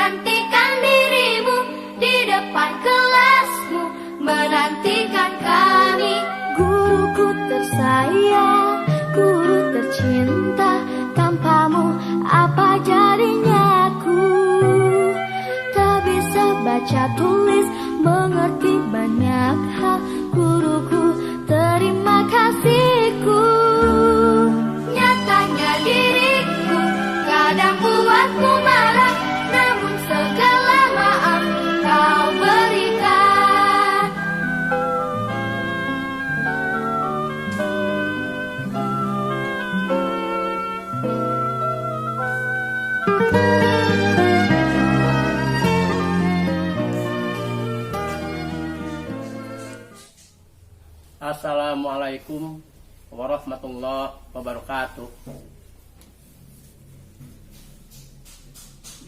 menantikan dirimu di depan kelasmu, menantikan kami. Guruku tersayang, guru tercinta, tanpamu apa jadinya aku? Tak bisa baca tulis, mengerti banyak hal. Guruku, terima kasihku. Nyatanya diriku kadang buatmu marah, namun segala maaf kau berikan. Assalamualaikum warahmatullahi wabarakatuh.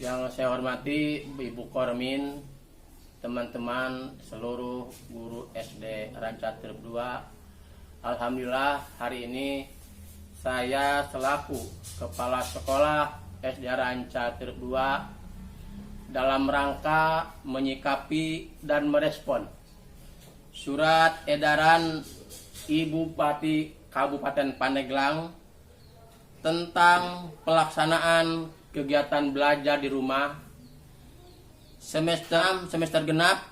Yang saya hormati Ibu Kormin, teman-teman seluruh guru SD Ranca Tirep 2. Alhamdulillah hari ini saya selaku Kepala Sekolah SD Ranca Tirep 2 dalam rangka menyikapi dan merespon surat edaran Ibu Bupati Kabupaten Pandeglang tentang pelaksanaan kegiatan belajar di rumah semester genap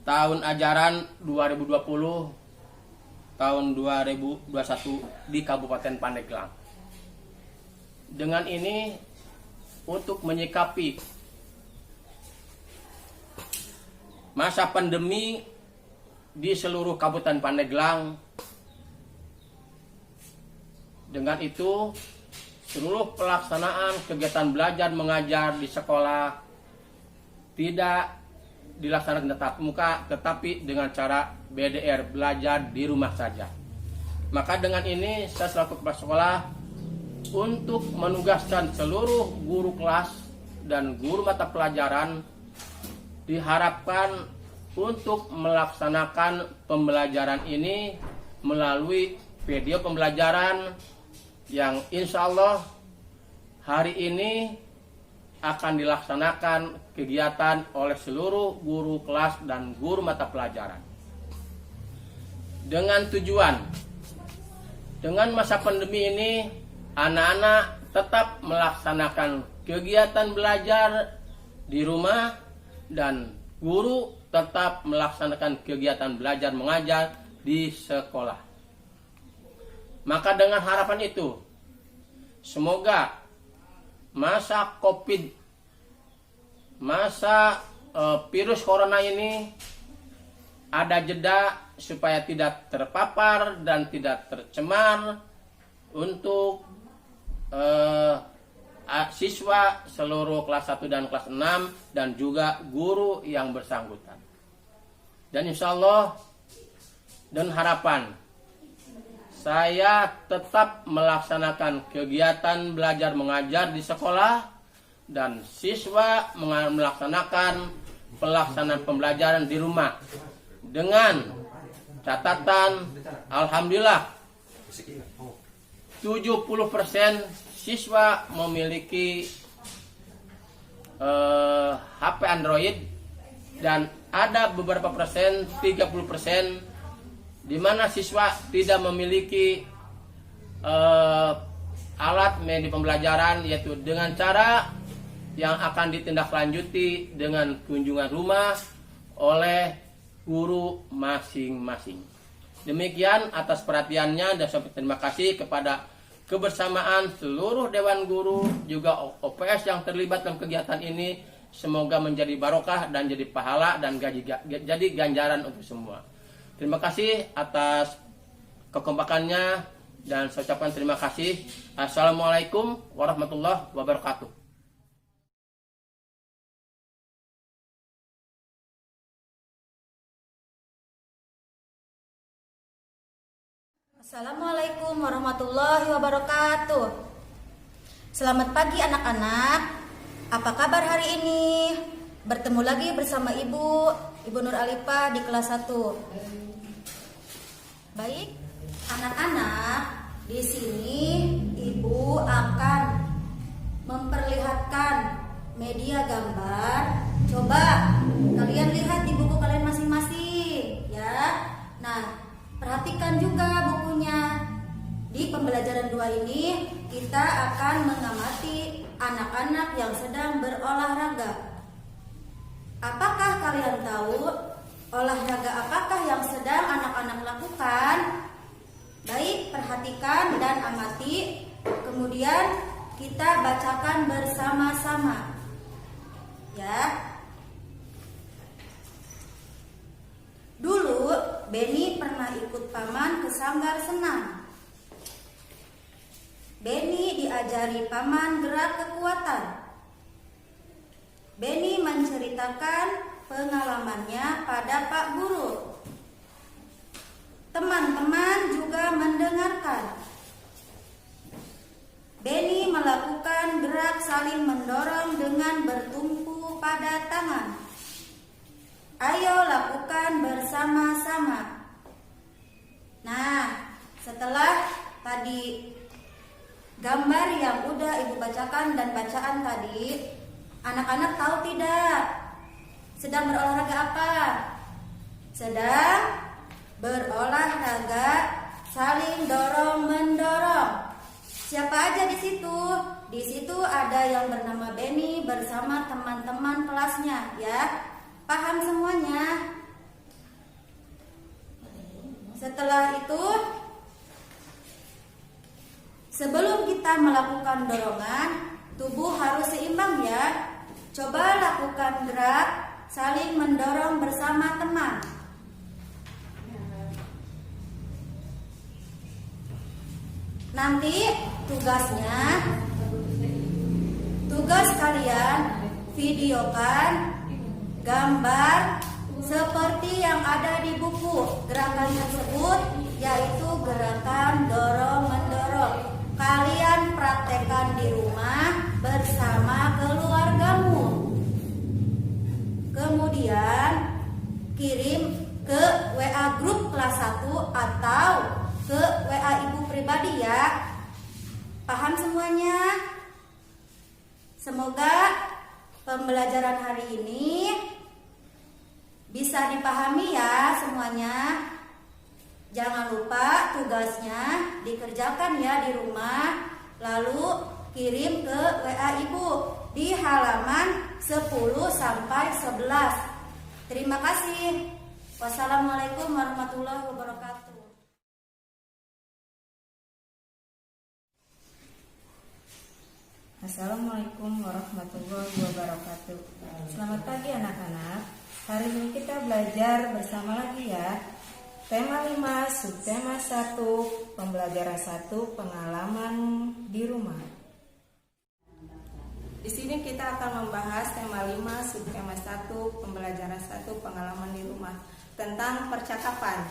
tahun ajaran 2020 tahun 2021 di Kabupaten Pandeglang. Dengan ini untuk menyikapi masa pandemi di seluruh Kabupaten Pandeglang. Dengan itu, seluruh pelaksanaan kegiatan belajar mengajar di sekolah tidak dilaksanakan tatap muka, tetapi dengan cara BDR, belajar di rumah saja. Maka dengan ini saya selaku kepala sekolah untuk menugaskan seluruh guru kelas dan guru mata pelajaran diharapkan untuk melaksanakan pembelajaran ini melalui video pembelajaran yang insya Allah hari ini akan dilaksanakan kegiatan oleh seluruh guru kelas dan guru mata pelajaran. Dengan tujuan, dengan masa pandemi ini anak-anak tetap melaksanakan kegiatan belajar di rumah dan guru tetap melaksanakan kegiatan belajar mengajar di sekolah. Maka dengan harapan itu, semoga masa COVID, masa virus corona ini ada jeda supaya tidak terpapar dan tidak tercemar untuk siswa seluruh kelas 1 dan kelas 6 dan juga guru yang bersangkutan. Dan insya Allah dan harapan saya tetap melaksanakan kegiatan belajar mengajar di sekolah dan siswa melaksanakan pelaksanaan pembelajaran di rumah dengan catatan alhamdulillah 70% siswa memiliki HP Android dan ada beberapa persen 30% di mana siswa tidak memiliki alat media pembelajaran, yaitu dengan cara yang akan ditindaklanjuti dengan kunjungan rumah oleh guru masing-masing. Demikian atas perhatiannya dan sampai terima kasih kepada kebersamaan seluruh Dewan Guru juga OPS yang terlibat dalam kegiatan ini. Semoga menjadi barokah dan jadi pahala dan jadi ganjaran untuk semua. Terima kasih atas kekompakannya dan saya ucapkan terima kasih. Assalamualaikum warahmatullahi wabarakatuh. Assalamualaikum warahmatullahi wabarakatuh. Selamat pagi anak-anak. Apa kabar hari ini? Bertemu lagi bersama Ibu Nur Alifah di kelas 1. Baik, anak-anak, di sini Ibu akan memperlihatkan media gambar. Coba kalian lihat di buku kalian masing-masing ya. Nah, perhatikan juga bukunya. Di pembelajaran 2 ini kita akan mengamati anak-anak yang sedang berolahraga. Apakah kalian tahu olahraga apakah yang sedang anak-anak lakukan? Baik, perhatikan dan amati. Kemudian kita bacakan bersama-sama. Ya. Dulu Beni pernah ikut paman ke sanggar senam. Beni diajari paman gerak kekuatan. Beni menceritakan pengalamannya pada Pak Guru. Teman-teman juga mendengarkan. Beni melakukan gerak saling mendorong dengan bertumpu pada tangan. Ayo lakukan bersama-sama. Nah, setelah tadi gambar yang udah Ibu bacakan dan bacaan tadi, anak-anak tahu tidak? Sedang berolahraga apa? Sedang berolahraga saling dorong-mendorong. Siapa aja di situ? Di situ ada yang bernama Beni bersama teman-teman kelasnya, ya. Paham semuanya? Setelah itu, sebelum kita melakukan dorongan, tubuh harus seimbang ya. Coba lakukan gerak saling mendorong bersama teman. Nanti tugas kalian videokan gambar seperti yang ada di buku. Gerakan tersebut yaitu gerakan dorong-mendorong. Kalian praktekkan di rumah bersama keluargamu. Kemudian kirim ke WA grup kelas 1 atau ke WA ibu pribadi ya. Paham semuanya? Semoga pembelajaran hari ini bisa dipahami ya semuanya. Jangan lupa tugasnya dikerjakan ya di rumah. Lalu kirim ke WA ibu di halaman 10 sampai 11. Terima kasih. Wassalamualaikum warahmatullahi wabarakatuh. Assalamualaikum warahmatullahi wabarakatuh. Selamat pagi anak-anak. Hari ini kita belajar bersama lagi ya. Tema 5, subtema 1, pembelajaran 1, pengalaman di rumah. Di sini kita akan membahas tema 5, subtema 1, pembelajaran 1, pengalaman di rumah tentang percakapan.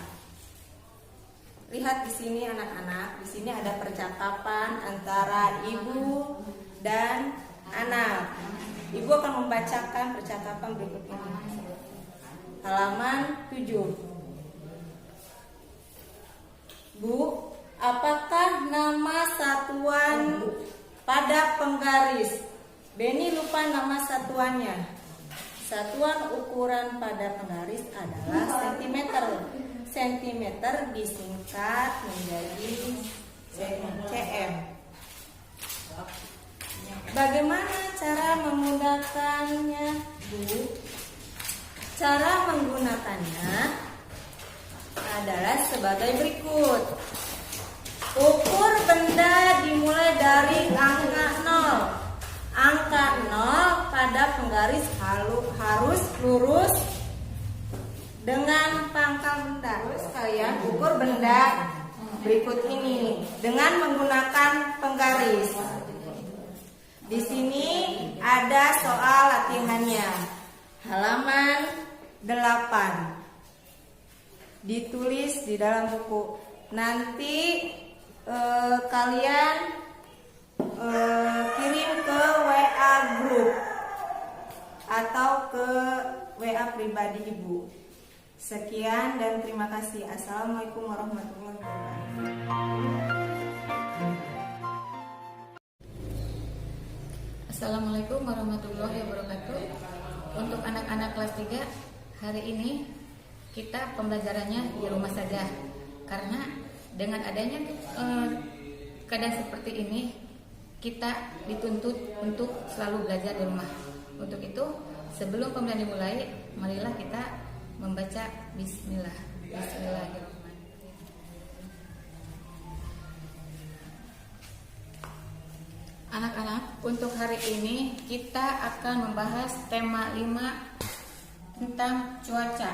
Lihat di sini anak-anak, di sini ada percakapan antara ibu dan anak. Ibu akan membacakan percakapan berikut ini. Halaman 7. Bu, apakah nama satuan pada penggaris? Beni lupa nama satuannya. Satuan ukuran pada penggaris adalah sentimeter. Sentimeter disingkat menjadi cm. Bagaimana cara menggunakannya, Bu? Cara menggunakannya adalah sebagai berikut. Ukur benda dimulai dari angka 0. Angka 0 pada penggaris harus lurus dengan pangkal benda. Terus kalian ukur benda berikut ini dengan menggunakan penggaris. Di sini ada soal latihannya. Halaman 8. Ditulis di dalam buku. Nanti kalian kirim ke WA grup atau ke WA pribadi ibu. Sekian dan terima kasih. Assalamualaikum warahmatullahi wabarakatuh. Assalamualaikum warahmatullahi wabarakatuh. Untuk anak-anak kelas 3, hari ini kita pembelajarannya di rumah saja. Karena dengan adanya keadaan seperti ini, kita dituntut untuk selalu belajar di rumah. Untuk itu, sebelum pembelajaran dimulai, marilah kita membaca bismillah. Bismillahirrahmanirrahim. Anak-anak, untuk hari ini kita akan membahas tema 5 tentang cuaca.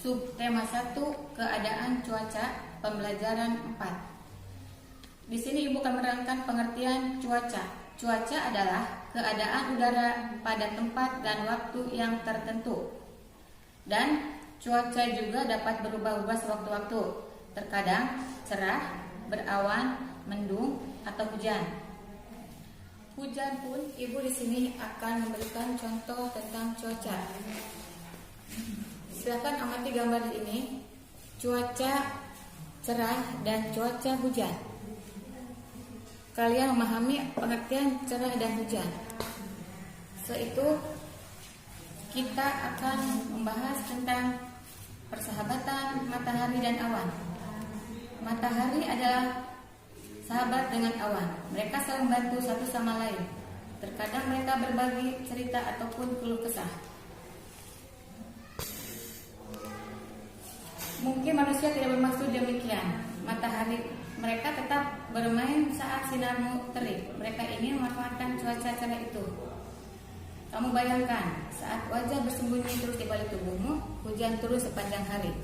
Subtema 1, keadaan cuaca, pembelajaran 4. Di sini Ibu akan menerangkan pengertian cuaca. Cuaca adalah keadaan udara pada tempat dan waktu yang tertentu. Dan cuaca juga dapat berubah-ubah sewaktu-waktu. Terkadang cerah, berawan, mendung, atau hujan. Hujan pun Ibu di sini akan memberikan contoh tentang cuaca. Silakan amati gambar ini. Cuaca cerah dan cuaca hujan. Kalian memahami pengertian cerah dan hujan. Setelah itu kita akan membahas tentang persahabatan matahari dan awan. Matahari adalah sahabat dengan awan. Mereka saling membantu satu sama lain. Terkadang mereka berbagi cerita ataupun keluh kesah. Mungkin manusia tidak bermaksud demikian. Matahari mereka tetap bermain saat sinarmu terik. Mereka ini memanfaatkan cuaca cerah itu. Kamu bayangkan, saat wajah bersembunyi terus di balik tubuhmu, hujan turun sepanjang hari.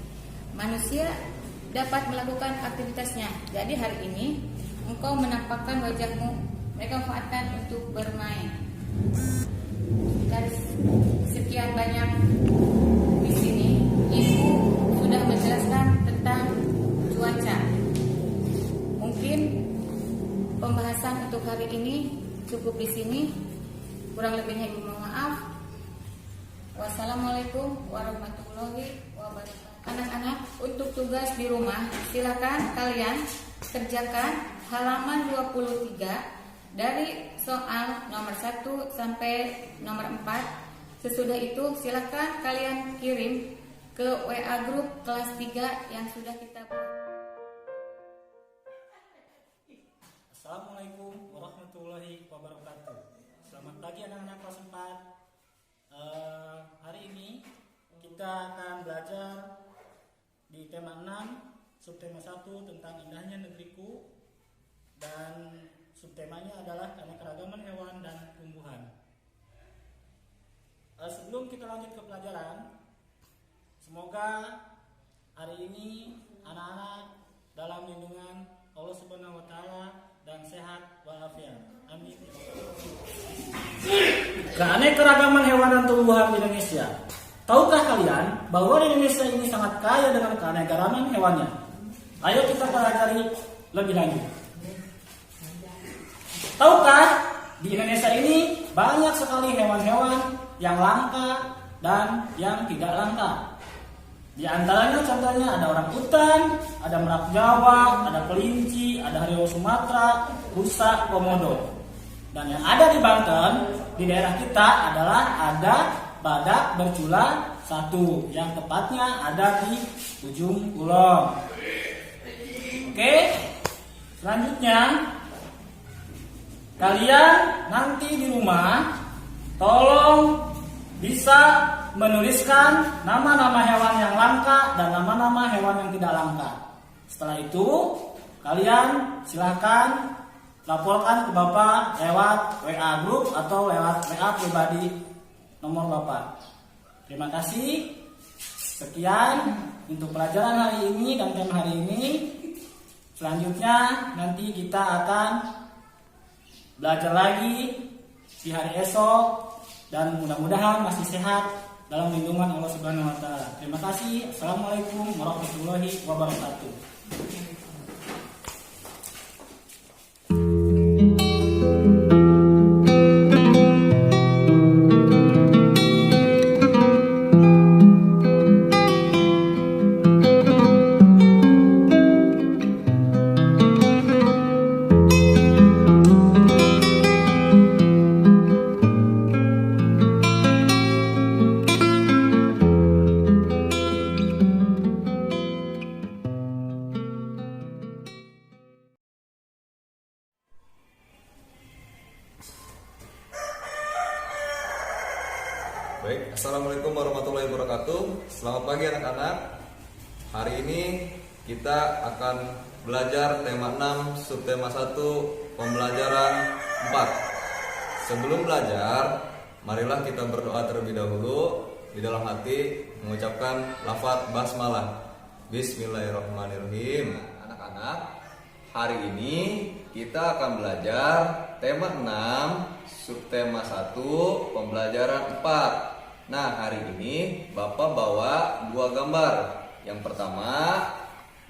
Manusia dapat melakukan aktivitasnya. Jadi hari ini engkau menampakkan wajahmu, mereka manfaatkan untuk bermain. Dari sekian banyak di sini, Ibu sudah menjelaskan tentang cuaca. Mungkin pembahasan untuk hari ini cukup di sini. Kurang lebihnya Ibu mohon maaf. Wassalamualaikum warahmatullahi wabarakatuh. Anak-anak, untuk tugas di rumah, silakan kalian kerjakan halaman 23 dari soal nomor 1 sampai nomor 4. Sesudah itu silakan kalian kirim ke WA grup kelas 3 yang sudah kita buat. Assalamualaikum warahmatullahi wabarakatuh. Selamat pagi anak-anak kelas 4. Hari ini kita akan belajar di tema 6, subtema 1 tentang indahnya negeriku, dan subtemanya adalah keanekaragaman hewan dan tumbuhan. Sebelum kita lanjut ke pelajaran, semoga hari ini anak-anak dalam lindungan Allah Subhanahu wa taala dan sehat walafiat. Amin. Keanekaragaman hewan dan tumbuhan di Indonesia. Tahukah kalian bahwa Indonesia ini sangat kaya dengan keanekaragaman hewannya? Ayo kita pelajari lebih lanjut. Tahukah di Indonesia ini banyak sekali hewan-hewan yang langka dan yang tidak langka. Di antaranya contohnya ada orangutan, ada merak Jawa, ada kelinci, ada harimau Sumatera, rusa, komodo. Dan yang ada di Banten, di daerah kita adalah ada badak bercula 1, yang tepatnya ada di ujung kulon. Oke, selanjutnya kalian nanti di rumah tolong bisa menuliskan nama-nama hewan yang langka dan nama-nama hewan yang tidak langka. Setelah itu kalian silakan laporkan ke Bapak lewat WA grup atau lewat WA pribadi nomor Bapak. Terima kasih. Sekian untuk pelajaran hari ini dan tema hari ini. Selanjutnya nanti kita akan belajar lagi di hari esok, dan mudah-mudahan masih sehat dalam lindungan Allah Subhanahu wa taala. Terima kasih. Assalamualaikum warahmatullahi wabarakatuh. Baik, Assalamualaikum warahmatullahi wabarakatuh. Selamat pagi anak-anak. Hari ini kita akan belajar tema 6, subtema 1, pembelajaran 4. Sebelum belajar, marilah kita berdoa terlebih dahulu di dalam hati, mengucapkan lafaz basmalah. Bismillahirrahmanirrahim. Anak-anak, hari ini kita akan belajar tema 6, subtema 1, pembelajaran 4. Nah, hari ini Bapak bawa 2 gambar. Yang pertama,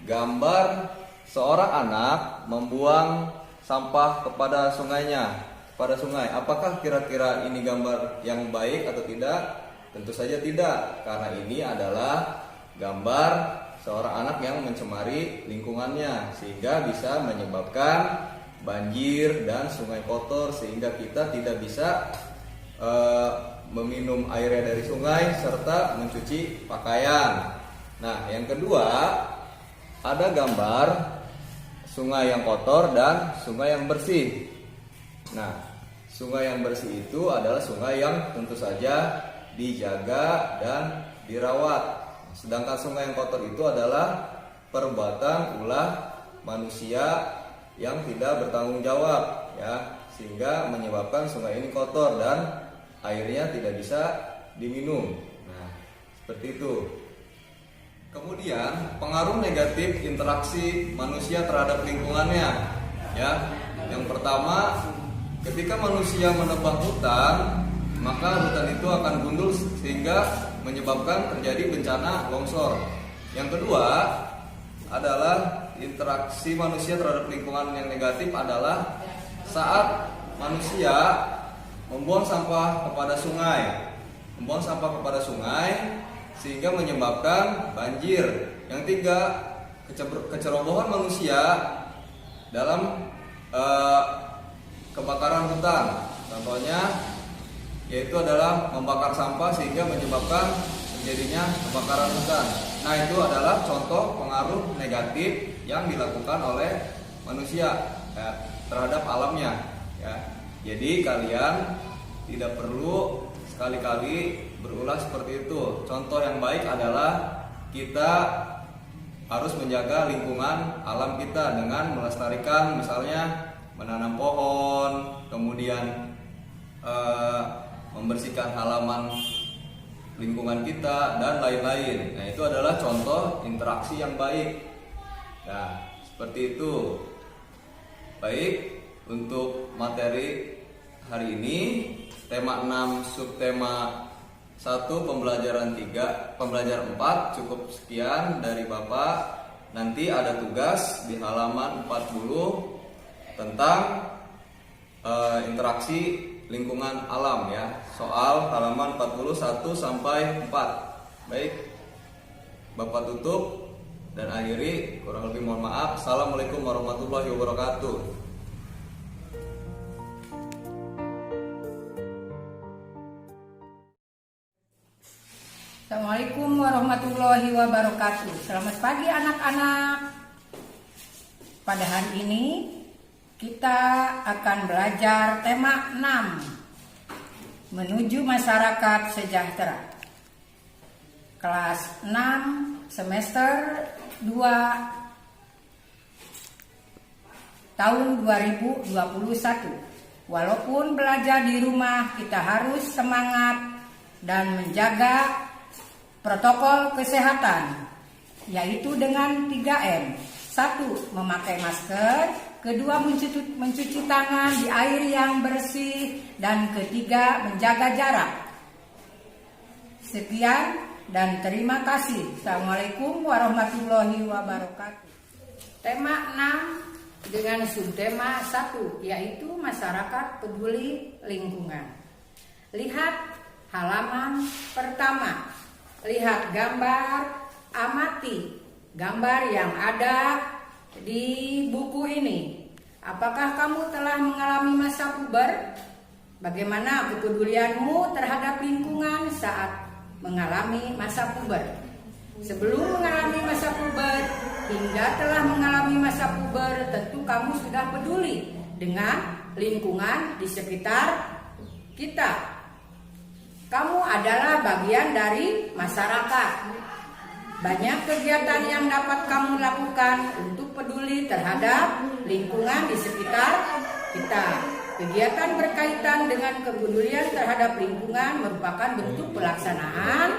gambar seorang anak membuang sampah kepada sungainya, pada sungai. Apakah kira-kira ini gambar yang baik atau tidak? Tentu saja tidak, karena ini adalah gambar seorang anak yang mencemari lingkungannya, sehingga bisa menyebabkan banjir dan sungai kotor, sehingga kita tidak bisa meminum airnya dari sungai serta mencuci pakaian. Nah, yang kedua, ada gambar sungai yang kotor dan sungai yang bersih. Nah, sungai yang bersih itu adalah sungai yang tentu saja dijaga dan dirawat. Sedangkan sungai yang kotor itu adalah perbuatan ulah manusia yang tidak bertanggung jawab, ya, sehingga menyebabkan sungai ini kotor dan airnya tidak bisa diminum. Nah, seperti itu. Kemudian pengaruh negatif interaksi manusia terhadap lingkungannya, ya. Yang pertama, ketika manusia menebang hutan, maka hutan itu akan gundul sehingga menyebabkan terjadi bencana longsor. Yang kedua adalah interaksi manusia terhadap lingkungan yang negatif adalah saat manusia membuang sampah kepada sungai, sehingga menyebabkan banjir. Yang tiga, kecerobohan manusia dalam kebakaran hutan. Contohnya yaitu adalah membakar sampah sehingga menyebabkan terjadinya kebakaran hutan. Nah, itu adalah contoh pengaruh negatif yang dilakukan oleh manusia, ya, terhadap alamnya, ya. Jadi kalian tidak perlu sekali-kali berulah seperti itu. Contoh yang baik adalah kita harus menjaga lingkungan alam kita dengan melestarikan, misalnya menanam pohon, kemudian membersihkan halaman lingkungan kita dan lain-lain. Nah, itu adalah contoh interaksi yang baik. Nah, seperti itu. Baik, untuk materi hari ini tema 6 subtema 1 pembelajaran 3 pembelajaran 4 cukup sekian dari Bapak. Nanti ada tugas di halaman 40 tentang interaksi lingkungan alam, ya. Soal halaman 41 sampai 4. Baik, Bapak tutup dan akhiri, kurang lebih mohon maaf. Assalamualaikum warahmatullahi wabarakatuh. Assalamualaikum warahmatullahi wabarakatuh. Selamat pagi anak-anak. Pada hari ini kita akan belajar tema 6, menuju masyarakat sejahtera. Kelas 6 semester 2 tahun 2021. Walaupun belajar di rumah, kita harus semangat dan menjaga protokol kesehatan, yaitu dengan 3M. 1. Memakai masker. 2. Mencuci tangan di air yang bersih. Dan 3. Menjaga jarak. Sekian dan terima kasih. Assalamualaikum warahmatullahi wabarakatuh. Tema 6 dengan subtema 1, yaitu masyarakat peduli lingkungan. Lihat halaman pertama. Lihat gambar, amati gambar yang ada di buku ini. Apakah kamu telah mengalami masa puber? Bagaimana kepedulianmu terhadap lingkungan saat mengalami masa puber? Sebelum mengalami masa puber hingga telah mengalami masa puber, tentu kamu sudah peduli dengan lingkungan di sekitar kita. Kamu adalah bagian dari masyarakat. Banyak kegiatan yang dapat kamu lakukan untuk peduli terhadap lingkungan di sekitar kita. Kegiatan berkaitan dengan kepedulian terhadap lingkungan merupakan bentuk pelaksanaan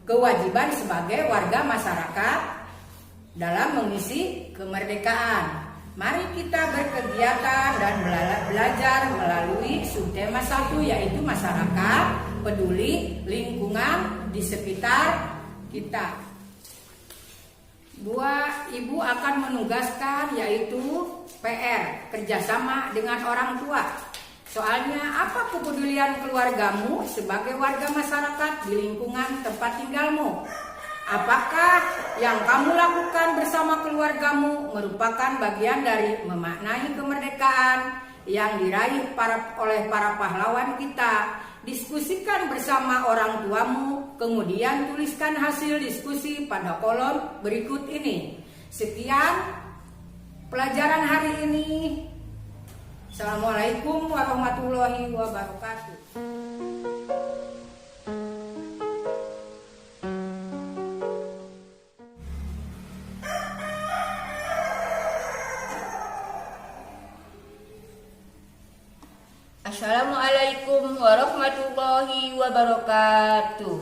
kewajiban sebagai warga masyarakat dalam mengisi kemerdekaan. Mari kita berkegiatan dan belajar melalui subtema 1, yaitu masyarakat peduli lingkungan di sekitar kita. Ibu akan menugaskan yaitu PR, kerjasama dengan orang tua. Soalnya, apa kepedulian keluargamu sebagai warga masyarakat di lingkungan tempat tinggalmu? Apakah yang kamu lakukan bersama keluargamu merupakan bagian dari memaknai kemerdekaan yang diraih oleh para pahlawan kita? Diskusikan bersama orang tuamu, kemudian tuliskan hasil diskusi pada kolom berikut ini. Sekian pelajaran hari ini. Assalamualaikum warahmatullahi wabarakatuh. Assalamualaikum warahmatullahi wabarakatuh.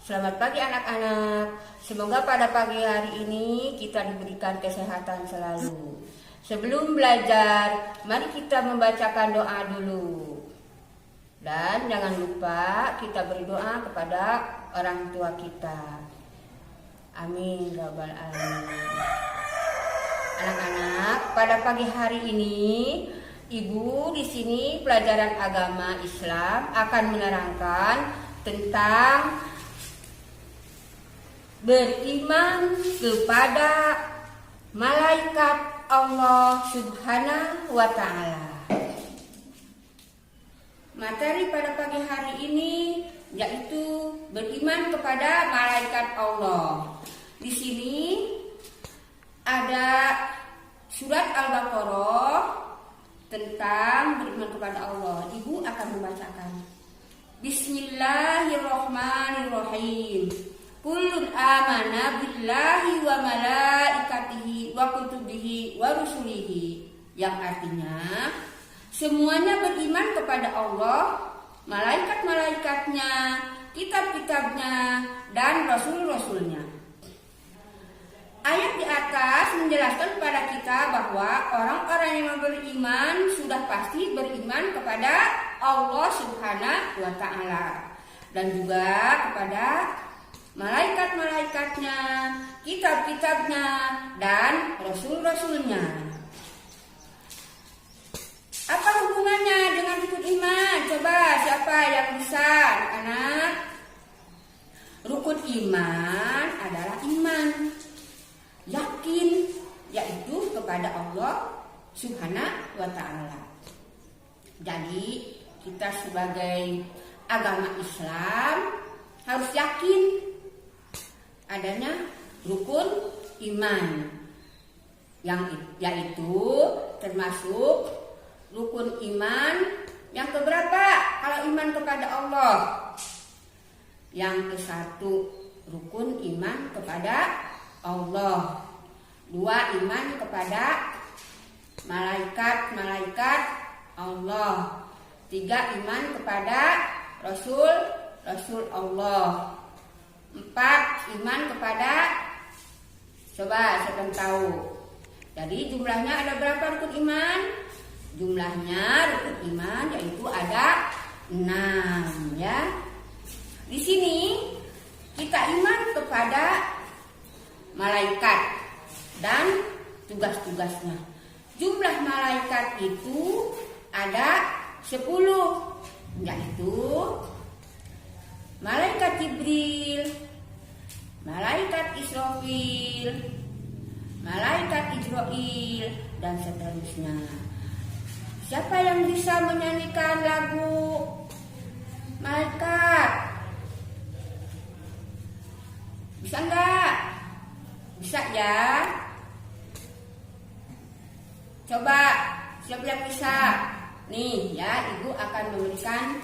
Selamat pagi anak-anak. Semoga pada pagi hari ini kita diberikan kesehatan selalu. Sebelum belajar, mari kita membacakan doa dulu. Dan jangan lupa kita berdoa kepada orang tua kita. Amin rabbal alamin. Anak-anak, pada pagi hari ini Ibu di sini pelajaran agama Islam akan menerangkan tentang beriman kepada malaikat Allah Subhanahu wa Ta'ala. Materi pada pagi hari ini yaitu beriman kepada malaikat Allah. Di sini ada surat Al-Baqarah tentang beriman kepada Allah. Ibu akan membacakan. Bismillahirrahmanirrahim. Kullun amana billahi wa malaikatihi wa kutubihi wa rusulihi. Yang artinya semuanya beriman kepada Allah, malaikat-malaikatnya, kitab-kitabnya, dan rasul-rasulnya. Ayat di atas menjelaskan kepada kita bahwa orang-orang yang beriman sudah pasti beriman kepada Allah Subhanahu wa Ta'ala dan juga kepada malaikat-malaikatnya, kitab-kitabnya, dan rasul-rasulnya. Apa hubungannya dengan rukun iman? Coba siapa yang bisa, anak? Rukun iman adalah iman, yakin, yaitu kepada Allah Subhanahu wa Ta'ala. Jadi kita sebagai agama Islam harus yakin adanya rukun iman, yang yaitu termasuk rukun iman yang keberapa kalau iman kepada Allah? Yang ke-1, rukun iman kepada Allah. 2, iman kepada malaikat-malaikat Allah. 3, iman kepada Rasul Allah. 4, iman kepada, coba siapa yang tahu? Jadi jumlahnya ada berapa rukun iman? Jumlahnya rukun iman yaitu ada 6 ya. Di sini kita iman kepada malaikat dan tugas-tugasnya. Jumlah malaikat itu ada 10, yaitu malaikat Jibril, malaikat Israfil, malaikat Israil, dan seterusnya. Siapa yang bisa menyanyikan lagu malaikat? Bisa enggak? Bisa ya? Coba siapa yang bisa? Nih ya, ibu akan memberikan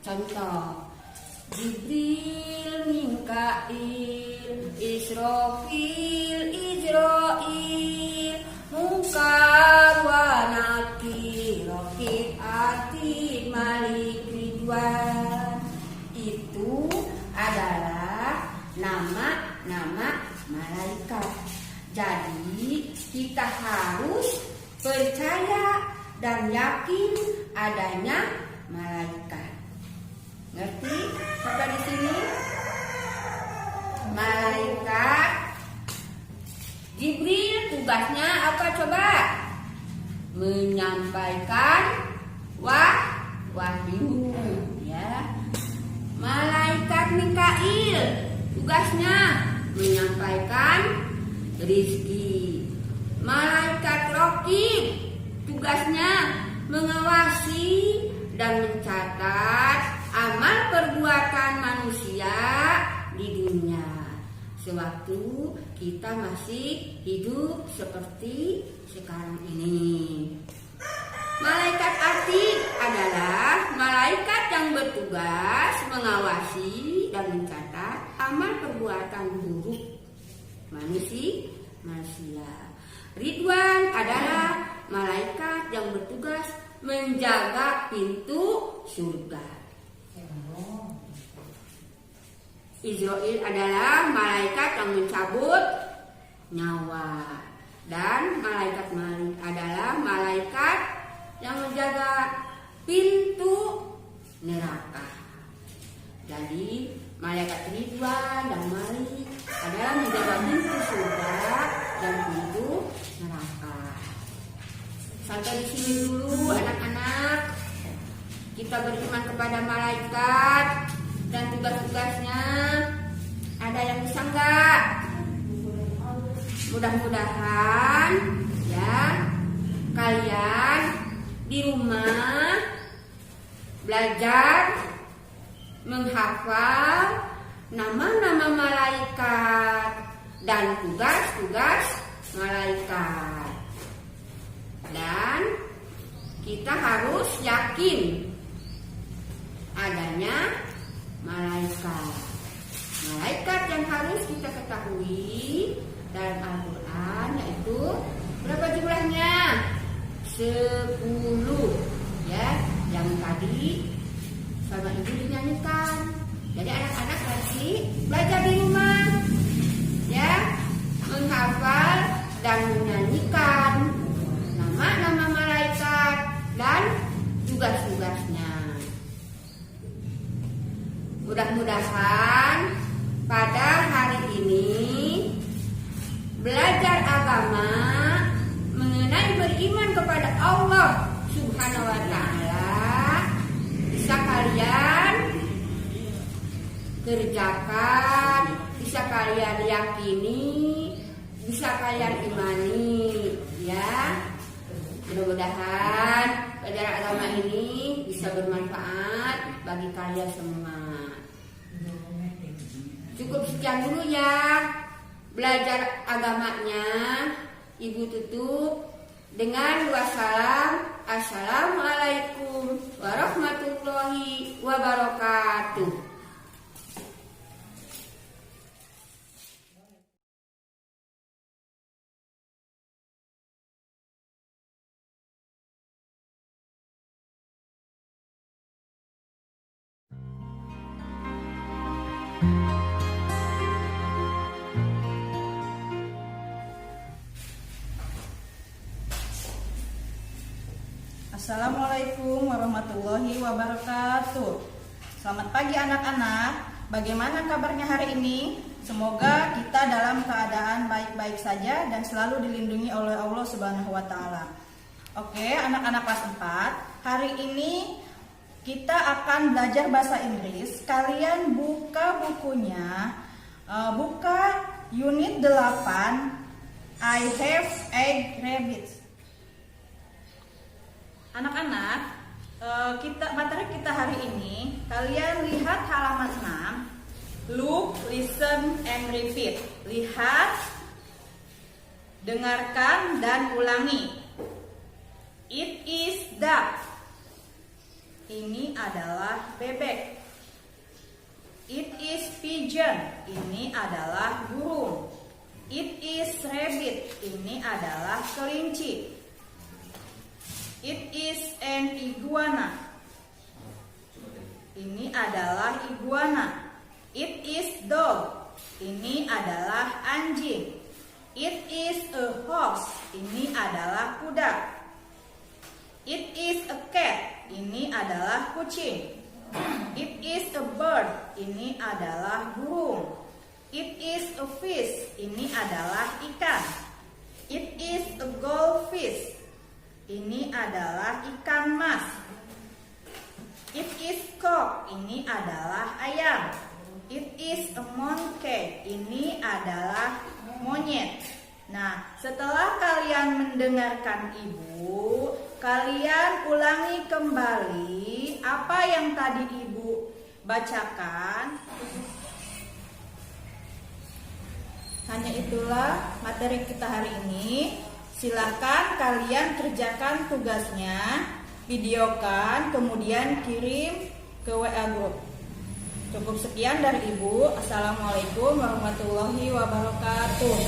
contoh. Jibril, Mikail, Israfil, Israil, Munkar wa Nakir, Raqib Atid, Malik Ridwan. Itu adalah nama-nama malaikat. Jadi kita harus percaya dan yakin adanya malaikat. Ngerti? Sampai di sini? Malaikat Jibril tugasnya apa coba? Menyampaikan wahyu, ya. Malaikat Mikail tugasnya menyampaikan rizki. Malaikat Raqib tugasnya mengawasi dan mencatat amal perbuatan manusia di dunia sewaktu kita masih hidup seperti sekarang ini. Malaikat Atid adalah malaikat yang bertugas mengawasi dan mencatat amal perbuatan buruk manusia. Ridwan adalah malaikat yang bertugas menjaga pintu surga. Israil adalah malaikat yang mencabut nyawa. Dan malaikat Malik adalah malaikat yang menjaga pintu neraka. Jadi malaikat Ridwan dan Malik adalah menjaga pintu surga dan pintu neraka. Sampai di sini dulu anak-anak. Kita beriman kepada malaikat dan tugas-tugasnya. Ada yang bisa enggak? Mudah-mudahan ya kalian di rumah belajar menghafal nama-nama malaikat dan tugas-tugas malaikat. Dan kita harus yakin adanya malaikat. Malaikat yang harus kita ketahui dalam Al-Quran yaitu berapa jumlahnya? 10 ya, yang tadi sama ibu dinyanyikan. Jadi anak-anak nanti belajar di rumah ya, menghafal dan menyanyikan nama-nama malaikat dan tugas-tugasnya. Mudah-mudahan pada hari ini belajar agama mengenai beriman kepada Allah Subhanahu wa Ta'ala bisa kalian kerjakan, bisa kalian yakini, bisa kalian imani ya. Mudah-mudahan pelajaran agama ini bisa bermanfaat bagi kalian semua. Cukup sekian dulu ya belajar agamanya. Ibu tutup dengan dua salam. Assalamualaikum warahmatullahi wabarakatuh. Assalamualaikum warahmatullahi wabarakatuh. Selamat pagi anak-anak. Bagaimana kabarnya hari ini? Semoga kita dalam keadaan baik-baik saja dan selalu dilindungi oleh Allah Subhanahu wa Ta'ala. Oke, anak-anak kelas 4, hari ini kita akan belajar bahasa Inggris. Kalian buka bukunya, buka unit 8, I have 8 rabbits. Anak-anak, materi kita hari ini, kalian lihat halaman 6. Look, listen, and repeat. Lihat, dengarkan, dan ulangi. It is duck. Ini adalah bebek. pigeon, ini adalah burung. It is rabbit, ini adalah kelinci. It is an iguana, ini adalah iguana. It is dog, ini adalah anjing. It is a horse, ini adalah kuda. It is a cat, ini adalah kucing. It is a bird, ini adalah burung. It is a fish, ini adalah ikan. It is a goldfish, ini adalah ikan mas. It is cock, ini adalah ayam. It is a monkey, ini adalah monyet. Nah, setelah kalian mendengarkan ibu, kalian ulangi kembali apa yang tadi ibu bacakan. Hanya itulah materi kita hari ini. Silahkan kalian kerjakan tugasnya, videokan, kemudian kirim ke WA Group. Cukup sekian dari Ibu. Assalamualaikum warahmatullahi wabarakatuh.